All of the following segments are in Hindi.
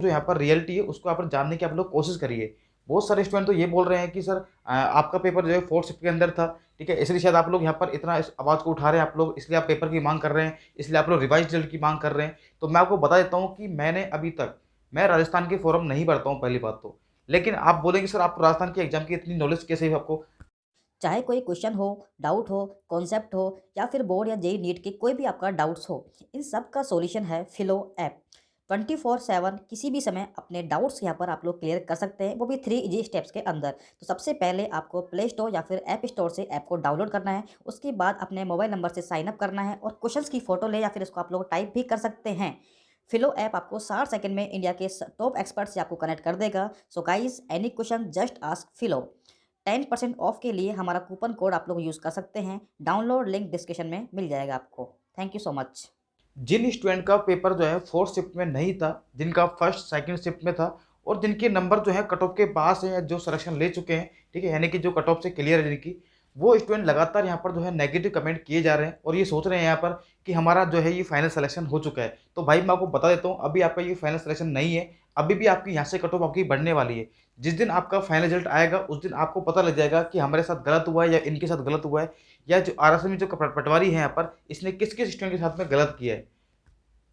जो यहाँ पर रियलिटी है उसको आप जानने की आप लोग कोशिश करिए। बहुत सारे स्टूडेंट तो ये बोल रहे हैं कि सर आपका पेपर जो है 4th शिफ्ट के अंदर था, ठीक है? इसलिए शायद आप लोग यहाँ पर इतना इस आवाज़ को उठा रहे हैं आप लोग, इसलिए आप पेपर की माँग कर रहे हैं, इसलिए आप लोग रिवाइज़ रिजल्ट की माँग कर रहे हैं। तो मैं आपको बता देता हूँ कि मैंने अभी तक मैं राजस्थान के फॉर्म नहीं भरता हूँ पहली बात तो। लेकिन आप बोलेंगे सर आपको राजस्थान के एग्ज़ाम की इतनी नॉलेज कैसे है आपको? चाहे कोई क्वेश्चन हो, डाउट हो, कॉन्सेप्ट हो या फिर बोर्ड या जेईई नीट के कोई भी आपका डाउट्स हो, इन सब का सॉल्यूशन है फिलो ऐप। 24/7 किसी भी समय अपने डाउट्स यहाँ पर आप लोग क्लियर कर सकते हैं, वो भी 3 ईजी स्टेप्स के अंदर। तो सबसे पहले आपको प्ले स्टोर या फिर ऐप स्टोर से ऐप को डाउनलोड करना है। उसके बाद अपने मोबाइल नंबर से साइन अप करना है और क्वेश्चंस की फ़ोटो ले या फिर इसको आप लोग टाइप भी कर सकते हैं। फिलो ऐप आपको 60 सेकंड में इंडिया के टॉप एक्सपर्ट से आपको कनेक्ट कर देगा। So guys, any question just ask फिलो। 10% of के लिए हमारा कूपन कोड आप लोग यूज़ कर सकते हैं। डाउनलोड लिंक डिस्क्रिप्शन में मिल जाएगा आपको। Thank you so much. जिन स्टूडेंट का पेपर जो है 4th शिफ्ट में नहीं था, जिनका 1st, 2nd शिफ्ट में था और जिनके नंबर जो है कट ऑफ के पास हैं या जो सिलेक्शन ले चुके हैं, ठीक है? यानी कि जो कट ऑफ से क्लियर है जिनकी, वो स्टूडेंट लगातार यहाँ पर जो है नेगेटिव कमेंट किए जा रहे हैं और ये सोच रहे हैं यहाँ पर कि हमारा जो है ये फाइनल सिलेक्शन हो चुका है। तो भाई मैं आपको बता देता हूँ अभी आपका ये फाइनल सिलेक्शन नहीं है, अभी भी आपकी यहाँ से कट ऑफ आपकी बढ़ने वाली है। जिस दिन आपका फाइनल रिजल्ट आएगा उस दिन आपको पता लग जाएगा कि हमारे साथ गलत हुआ है या इनके साथ गलत हुआ है या जो आरएसएम में जो पटवारी है यहाँ पर इसने किस-किस स्टूडेंट के साथ में गलत किया है।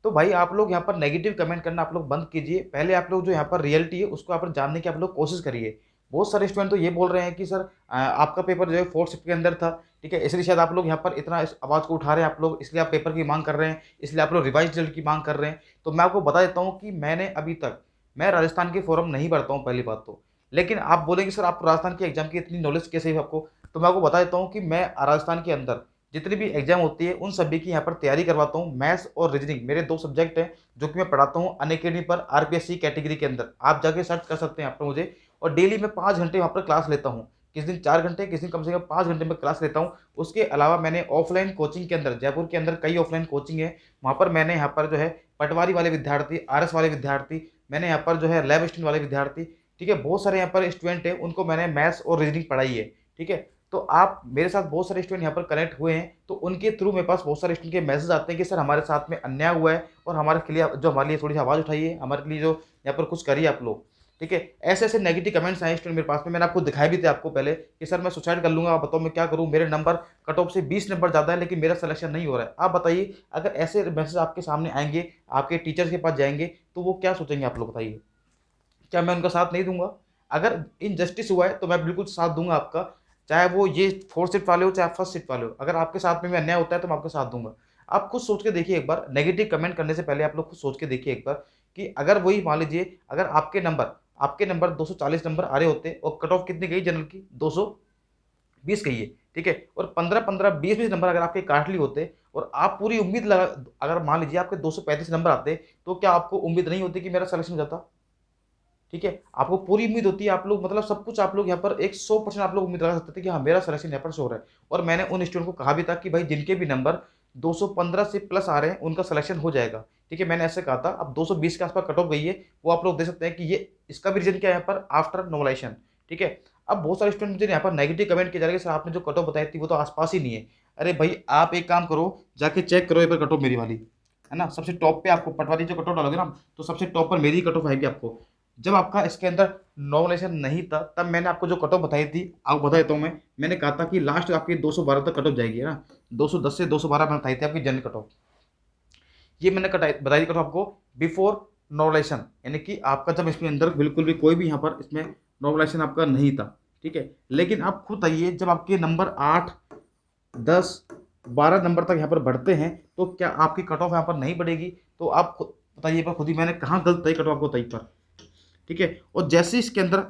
तो भाई आप लोग यहाँ पर नेगेटिव कमेंट करना आप लोग बंद कीजिए। पहले आप लोग जो यहाँ पर रियलिटी है उसको आप जानने की आप लोग कोशिश करिए। बहुत सारे स्टूडेंट तो ये बोल रहे हैं कि सर आपका पेपर जो है 4th शिफ्ट के अंदर था, ठीक है? इसलिए शायद आप लोग यहाँ पर इतना इस आवाज़ को उठा रहे हैं आप लोग, इसलिए आप पेपर की माँग कर रहे हैं, इसलिए आप लोग रिवाइज़ रिजल्ट की माँग कर रहे हैं। तो मैं आपको बता देता हूँ कि मैंने अभी तक मैं राजस्थान के फॉर्म नहीं भरता हूँ पहली बात तो। लेकिन आप बोलेंगे सर आपको राजस्थान के एग्ज़ाम की इतनी नॉलेज कैसे है आपको? तो मैं आपको बता देता हूँ कि मैं राजस्थान के अंदर जितनी भी एग्ज़ाम होती है उन सभी की यहाँ पर तैयारी करवाता हूँ। मैथ्स और रीज़निंग मेरे 2 सब्जेक्ट हैं जो कि मैं पढ़ाता हूँ अनअकैडमी पर आरपीएससी कैटेगरी के अंदर। आप जाके सर्च कर सकते हैं यहाँ पर मुझे और डेली मैं 5 घंटे वहाँ पर क्लास लेता हूँ। किस दिन 4 घंटे, किस दिन कम से कम 5 घंटे मैं क्लास लेता हूँ। उसके अलावा मैंने ऑफ़लाइन कोचिंग के अंदर जयपुर के अंदर कई ऑफ़लाइन कोचिंग है। वहाँ पर मैंने यहाँ पर जो है पटवारी वाले विद्यार्थी, आरएस वाले विद्यार्थी, मैंने यहाँ पर जो है लैब असिस्टेंट वाले विद्यार्थी, ठीक है? बहुत सारे यहाँ पर स्टूडेंट हैं उनको मैंने मैथ्स और रीज़निंग पढ़ाई है, ठीक है? तो आप मेरे साथ बहुत सारे स्टूडेंट यहाँ पर कनेक्ट हुए हैं, तो उनके थ्रू मेरे पास बहुत सारे स्टूडेंट के मैसेज आते हैं कि सर हमारे साथ में अन्याय हुआ है और हमारे लिए थोड़ी-सी आवाज़ उठाइए, हमारे लिए जो यहाँ पर कुछ करिए आप लोग, ठीक है? ऐसे-ऐसे नेगेटिव कमेंट्स आए स्टूडेंट मेरे पास में, मैंने आपको दिखाए भी थे आपको पहले कि सर मैं सुसाइड कर लूँगा, आप बताओ मैं क्या करूँ? मेरे नंबर कट ऑफ से 20 नंबर ज़्यादा है लेकिन मेरा सिलेक्शन नहीं हो रहा है। आप बताइए अगर ऐसे मैसेज आपके सामने आएँगे, आपके टीचर्स के पास जाएँगे, तो वो क्या सोचेंगे आप लोग बताइए? क्या मैं उनका साथ नहीं दूँगा? अगर इनजस्टिस हुआ है तो मैं बिल्कुल साथ दूँगा आपका, चाहे वो ये 4th शिफ्ट वाले हो, चाहे 1st शिफ्ट वाले हो। अगर आपके साथ में भी अन्याय होता है तो मैं आपका साथ दूँगा। आप खुद सोच के देखिए एक बार, नेगेटिव कमेंट करने से पहले आप लोग खुद सोच के देखिए एक बार कि अगर वही मान लीजिए अगर आपके नंबर 240 नंबर आ रहे होते और कट ऑफ कितनी गई जनरल की? 220 गई है, ठीक है? और 15-15, 20-20 नंबर अगर आपके काट लिए होते और आप पूरी उम्मीद लगा अगर मान लीजिए आपके 235 नंबर आते, तो क्या आपको उम्मीद नहीं होती कि मेरा सिलेक्शन हो जाता? ठीक है? आपको पूरी उम्मीद होती है, आप लोग मतलब सब कुछ आप लोग यहाँ पर एक 100% आप लोग उम्मीद लगा सकते थे कि हाँ, मेरा सिलेक्शन यहाँ पर श्योर है। और मैंने उन स्टूडेंट को कहा भी था कि भाई जिनके भी नंबर 215 से प्लस आ रहे हैं, उनका सिलेक्शन हो जाएगा। ठीक है? मैंने ऐसे कहा था, अब 220 के आस-पास कट ऑफ गई है, वो आप लोग देख सकते हैं कि ये इसका भी रीज़न क्या है यहाँ पर आफ्टर नॉर्मलाइज़ेशन, ठीक है? अब बहुत सारे स्टूडेंट मुझे यहाँ पर नेगेटिव कमेंट किए जा रहे हैं कि सर आपने जो कट ऑफ बताई थी, वो तो आस-पास ही नहीं है। अरे भाई, आप एक काम करो, जाके चेक करो एक बार कट ऑफ मेरी वाली, है ना? सबसे टॉप पे आपको पटवारी जो कट ऑफ डालोगे ना, तो सबसे टॉप पर मेरी ही कट ऑफ आएगी आपको। जब आपका इसके अंदर नॉमिनेशन नहीं था, तब मैंने आपको जो कट ऑफ बताई थी, आपको बता देता हूँ मैं। मैंने कहा था कि लास्ट आपकी 212 तक कट ऑफ जाएगी, है ना? 210 से 212 मैंने बताई थी आपकी जनरल कट ऑफ। ये मैंने बताई थी कट ऑफ आपको बिफोर नॉमिनेशन, यानी कि आपका जब इसमें अंदर बिल्कुल भी कोई भी यहाँ पर इसमें नॉमिनेशन आपका नहीं था, ठीक है? लेकिन आप खुद बताइए जब आपके नंबर 8, 10, 12 नंबर तक यहाँ पर बढ़ते हैं, तो क्या आपकी कट ऑफ यहाँ पर नहीं बढ़ेगी? तो आप खुद बताइए एक बार खुद ही, मैंने कहाँ गलत बताई कट ऑफ को बताई पर, ठीक है? और जैसे ही इसके अंदर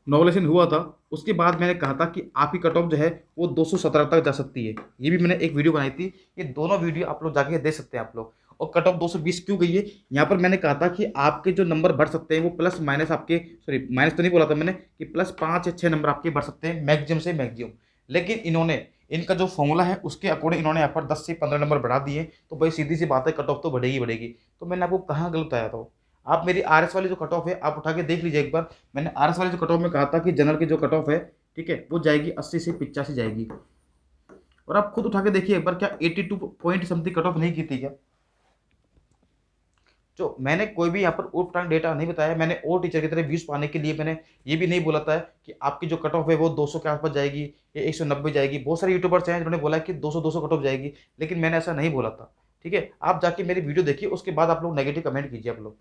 नॉवलेशन हुआ था, उसके बाद मैंने कहा था कि आपकी कट ऑफ जो है वो 217 तक जा सकती है। ये भी मैंने एक वीडियो बनाई थी, ये दोनों वीडियो आप लोग जाके देख सकते हैं आप लोग। और कट ऑफ 220 क्यों गई है? यहाँ पर मैंने कहा था कि आपके जो नंबर बढ़ सकते हैं वो प्लस माइनस आपके, सॉरी माइनस तो नहीं बोला था मैंने, कि प्लस 5 या 6 नंबर आपके बढ़ सकते हैं मैक्सिमम से मैक्सिमम। लेकिन इन्होंने इनका जो फॉर्मूला है उसके अकॉर्डिंग इन्होंने यहाँ पर 10 से 15 नंबर बढ़ा दिए, तो भाई सीधी सी बात है कट ऑफ तो बढ़ेगी बढ़ेगी। तो मैंने आपको कहाँ गलत बताया था? आप मेरी आरएस वाली जो कट ऑफ है आप उठा के देख लीजिए एक बार। मैंने आरएस वाली जो कट ऑफ में कहा था कि जनरल की जो कट ऑफ है, ठीक है, वो जाएगी 80 से 85 जाएगी। और आप खुद उठा के देखिए एक बार, क्या 82 पॉइंट समथिंग कट ऑफ नहीं की थी क्या? जो मैंने कोई भी यहाँ पर ऊट पटांग डेटा नहीं बताया। मैंने और टीचर की तरह व्यूज़ पाने के लिए मैंने ये भी नहीं बोला था कि आपकी जो कट ऑफ है वो 200 के आस-पास जाएगी या 190 जाएगी। बहुत सारे यूट्यूबर्स हैं जिन्होंने बोला कि 200 कट ऑफ जाएगी, लेकिन मैंने ऐसा नहीं बोला था, ठीक है? आप जाके मेरी वीडियो देखिए, उसके बाद आप लोग नेगेटिव कमेंट कीजिए आप लोग।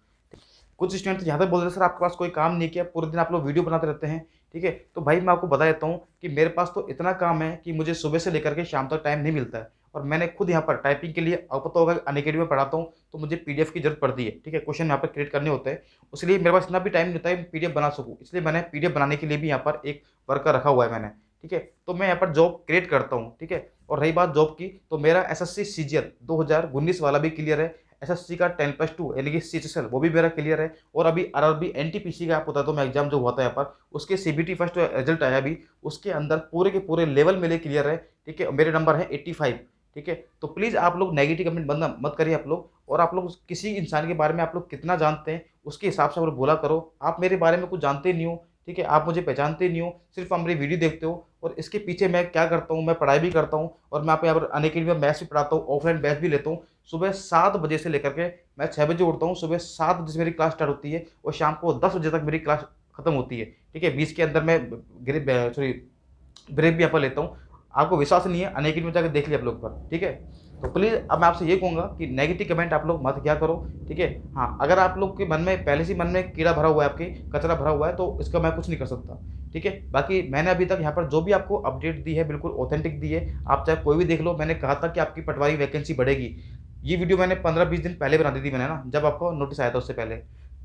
कुछ स्टूडेंट तो यहाँ तक बोल रहे हैं, सर आपके पास कोई काम नहीं किया, पूरे दिन आप लोग वीडियो बनाते रहते हैं, ठीक है? तो भाई मैं आपको बता देता हूँ कि मेरे पास तो इतना काम है कि मुझे सुबह से लेकर के शाम तक टाइम नहीं मिलता है। और मैंने खुद यहाँ पर टाइपिंग के लिए, आपको पता होगा अनअकैडमी में पढ़ाता हूँ, तो मुझे पीडीएफ की ज़रूरत पड़ती है, ठीक है? क्वेश्चन यहाँ पर क्रिएट करने होते हैं, उसके मेरे पास इतना भी टाइम नहीं होता है पीडीएफ बना सकूँ। इसलिए मैंने पीडीएफ बनाने के लिए भी यहाँ पर एक वर्कर रखा हुआ है मैंने, ठीक है? तो मैं यहाँ पर जॉब क्रिएट करता हूँ, ठीक है? और रही बात जॉब की, तो मेरा एसएससी सीजीएल 2019 वाला भी क्लियर है। एसएससी का 10+2 यानी कि सीएचएसएल वो भी मेरा क्लियर है। और अभी आरआरबी एनटीपीसी का, आप बता दो, मैं एग्जाम जो हुआ था यहाँ पर, उसके सीबीटी फर्स्ट रिजल्ट आया अभी, उसके अंदर पूरे के पूरे लेवल मेरे क्लियर है, ठीक है? मेरे नंबर है 85, ठीक है? तो प्लीज़ आप लोग नेगेटिव कमेंट बंद मत करिए आप लोग। और आप लोग किसी इंसान के बारे में आप लोग कितना जानते हैं, उसके हिसाब से आप लोग बोला करो। आप मेरे बारे में कुछ जानते नहीं हो, ठीक है? आप मुझे पहचानते नहीं हो, सिर्फ आप मेरी वीडियो देखते हो। और इसके पीछे मैं क्या करता हूँ, मैं पढ़ाई भी करता हूँ, और मैं यहाँ पर अनअकैडमी में मैथ्स भी पढ़ाता हूँ, ऑफलाइन बैच भी लेता हूँ। सुबह 7 बजे से लेकर के मैं 6 बजे उठता हूँ, सुबह 7 बजे से मेरी क्लास स्टार्ट होती है और शाम को 10 बजे तक मेरी क्लास खत्म होती है, ठीक है? बीच के अंदर मैं ब्रेक भी यहाँ पर लेता हूँ। आपको विश्वास नहीं है, अनअकैडमी में जाकर देख लिया आप लोग पर, ठीक है? तो प्लीज़ अब मैं आपसे ये कहूँगा कि नेगेटिव कमेंट आप लोग मत किया करो, ठीक है? हाँ, अगर आप लोग के मन में पहले से ही मन में कीड़ा भरा हुआ है, आपके कचरा भरा हुआ है, तो इसका मैं कुछ नहीं कर सकता, ठीक है? बाकी मैंने अभी तक यहाँ पर जो भी आपको अपडेट दी है, बिल्कुल ऑथेंटिक दी है। आप चाहे कोई भी देख लो, मैंने कहा था कि आपकी पटवारी वैकेंसी बढ़ेगी। ये वीडियो मैंने 15-20 दिन पहले बना दी थी मैंने ना, जब आपको नोटिस आया था उससे पहले,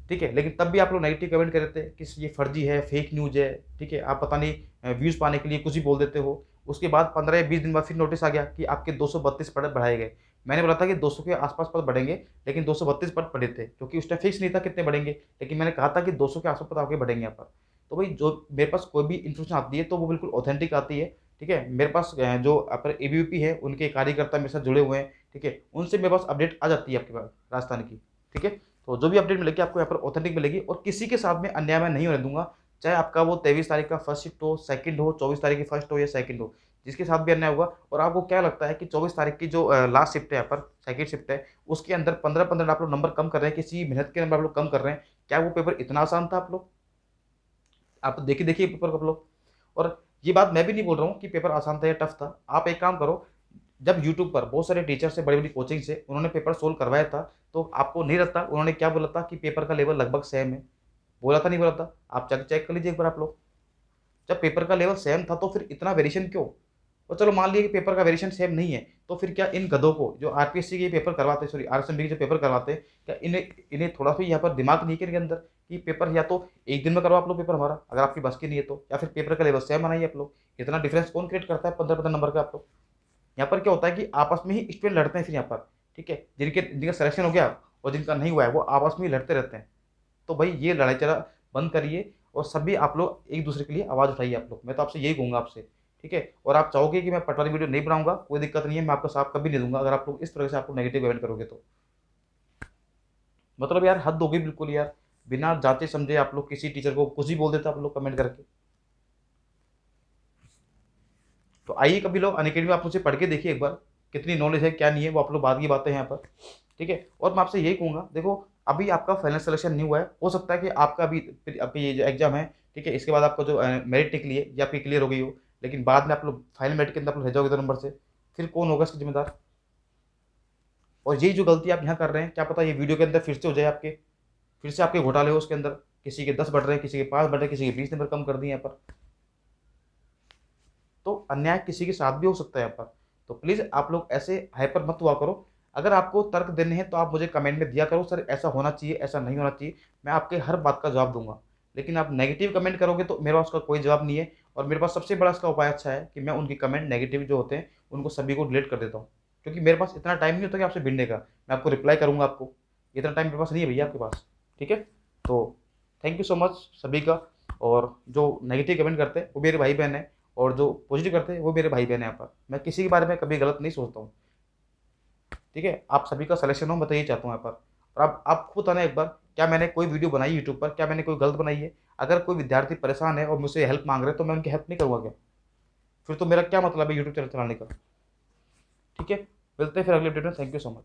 ठीक है? लेकिन तब भी आप लोग नेगेटिव कमेंट कर रहे थे कि ये फर्जी है, फेक न्यूज़ है, ठीक है? आप पता नहीं व्यूज़ पाने के लिए कुछ भी बोल देते हो। उसके बाद 15 या 20 दिन बाद फिर नोटिस आ गया कि आपके 232 पद बढ़ाए गए। मैंने बोला था कि 200 के आस-पास पद बढ़ेंगे, लेकिन 232 पद बढ़े थे, क्योंकि उस टाइम फिक्स नहीं था कितने बढ़ेंगे, लेकिन मैंने कहा था कि 200 के आस-पास पद आपके बढ़ेंगे यहाँ पर। तो भाई जो मेरे पास कोई भी इन्फॉर्मेशन आती है, तो वो बिल्कुल ऑथेंटिक आती है, ठीक है? मेरे पास जो अपर एबीवीपी है, उनके कार्यकर्ता मेरे साथ जुड़े हुए हैं, ठीक है? उनसे मेरे पास अपडेट आ जाती है आपके पास राजस्थान की, ठीक है? तो जो भी अपडेट मिलेगी आपको यहाँ पर ऑथेंटिक मिलेगी, और किसी के साथ में अन्याय मैं नहीं होने दूँगा। चाहे आपका वो 23 तारीख का फर्स्ट शिफ्ट हो, सेकंड हो, 24 तारीख की फर्स्ट हो या सेकंड हो, जिसके साथ भी अन्याय होगा। और आपको क्या लगता है कि 24 तारीख की जो लास्ट शिफ्ट है यहाँ पर, सेकंड शिफ्ट है, उसके अंदर 15-15 आप लोग नंबर कम कर रहे हैं, किसी मेहनत के नंबर आप लोग कम कर रहे हैं। क्या वो पेपर इतना आसान था आप लोग? आप देखिए पेपर आप लोग। और ये बात मैं भी नहीं बोल रहा हूँ कि पेपर आसान था या टफ था। आप एक काम करो, जब यूट्यूब पर बहुत सारे टीचर से, बड़ी-बड़ी कोचिंग से, उन्होंने पेपर सोल्व करवाया था, तो आपको नहीं लगता उन्होंने क्या बोला था कि पेपर का लेवल लगभग सेम है? बोला था, नहीं बोला था? आप चेक चेक कर लीजिए एक बार आप लोग। जब पेपर का लेवल सेम था, तो फिर इतना वेरिएशन क्यों? और चलो मान लिया कि पेपर का वेरिएशन सेम नहीं है, तो फिर क्या इन गधों को, जो आरपीएससी के पेपर करवाते हैं, सॉरी आरएसएमबी के जो पेपर करवाते हैं, क्या इन्हें इन्हें थोड़ा सा यहाँ पर दिमाग नहीं है क्या इनके अंदर कि पेपर या तो एक दिन में करवा आप लोग पेपर हमारा, अगर आपकी बस की नहीं है तो, या फिर पेपर का लेवल सेम बनाइए आप लोग। इतना डिफरेंस कौन क्रिएट करता है 15-15 नंबर का आप लोग? यहाँ पर क्या होता है कि आपस में ही स्टूडेंट लड़ते हैं फिर यहाँ पर, ठीक है? जिनका सिलेक्शन हो गया और जिनका नहीं हुआ है, वो आपस में ही लड़ते रहते हैं। तो भाई ये लड़ाई चला बंद करिए, और सभी आप लोग एक दूसरे के लिए आवाज़ उठाइए आप लोग। मैं तो आपसे यही कहूँगा आपसे, ठीक है? और आप चाहोगे कि मैं पटवारी वीडियो नहीं बनाऊँगा, कोई दिक्कत नहीं है, मैं आपका साथ कभी नहीं दूँगा अगर आप लोग इस तरह से आप लोग नेगेटिव कमेंट करोगे तो। मतलब यार हद हो गई बिल्कुल यार, बिना जाँचे समझे आप लोग किसी टीचर को कुछ भी बोल देते हो आप लोग कमेंट करके। तो आइए कभी लोग अनअकैडमी आप मुझे पढ़ के देखिए एक बार, कितनी नॉलेज है क्या नहीं है, वो आप लोग बाद की बातें हैं यहाँ पर, ठीक है? और मैं आपसे यही कहूँगा, देखो अभी आपका फाइनल सिलेक्शन नहीं हुआ है, हो सकता है कि आपका अभी आपकी ये जो एग्जाम है, ठीक है, इसके बाद आपका जो मेरिट निकली है या आपकी क्लियर हो गई हो, लेकिन बाद में आप लोग फाइनल मेरिट के अंदर आप लोग रह जाओगे 2 नंबर से, फिर कौन होगा इसका जिम्मेदार? और यही जो गलती आप यहाँ कर रहे हैं, क्या पता ये वीडियो के अंदर फिर से हो जाए आपके, फिर से आपके घोटाले हो उसके अंदर, किसी के 10 बढ़ रहे हैं, किसी के 5 बढ़ रहे हैं, किसी के 20 नंबर कम कर दिए यहाँ पर। तो अन्याय किसी के साथ भी हो सकता है यहाँ पर। तो प्लीज़ आप लोग ऐसे हाइपर मत हुआ करो। अगर आपको तर्क देने हैं तो आप मुझे कमेंट में दिया करो, सर ऐसा होना चाहिए, ऐसा नहीं होना चाहिए। मैं आपके हर बात का जवाब दूँगा। लेकिन आप नेगेटिव कमेंट करोगे तो मेरे पास उसका कोई जवाब नहीं है, और मेरे पास सबसे बड़ा इसका उपाय अच्छा है कि मैं उनकी कमेंट नेगेटिव जो होते हैं, उनको सभी को डिलीट कर देता हूँ। क्योंकि मेरे पास इतना टाइम नहीं होता कि आपसे भिड़ने का। मैं आपको रिप्लाई करूँगा आपको, इतना टाइम मेरे पास नहीं है भैया आपके पास, ठीक है? तो थैंक यू सो मच सभी का। और जो नेगेटिव कमेंट करते हैं वो मेरे भाई-बहन हैं, और जो पॉजिटिव करते हैं वो मेरे भाई-बहन हैं यहाँ पर। मैं किसी के बारे में कभी गलत नहीं सोचता हूँ, ठीक है? आप सभी का सिलेक्शन हो, मैं तो यही चाहता हूँ यहाँ पर। और आप खुद बताना एक बार, क्या मैंने कोई वीडियो बनाई यूट्यूब पर, क्या मैंने कोई गलत बनाई है? अगर कोई विद्यार्थी परेशान है और मुझसे हेल्प माँग रहे हैं, तो मैं उनकी हेल्प नहीं करूँगा क्या? फिर तो मेरा क्या मतलब है यूट्यूब चैनल चलाने का? ठीक है? मिलते हैं फिर अगले वीडियो में। Thank you so much.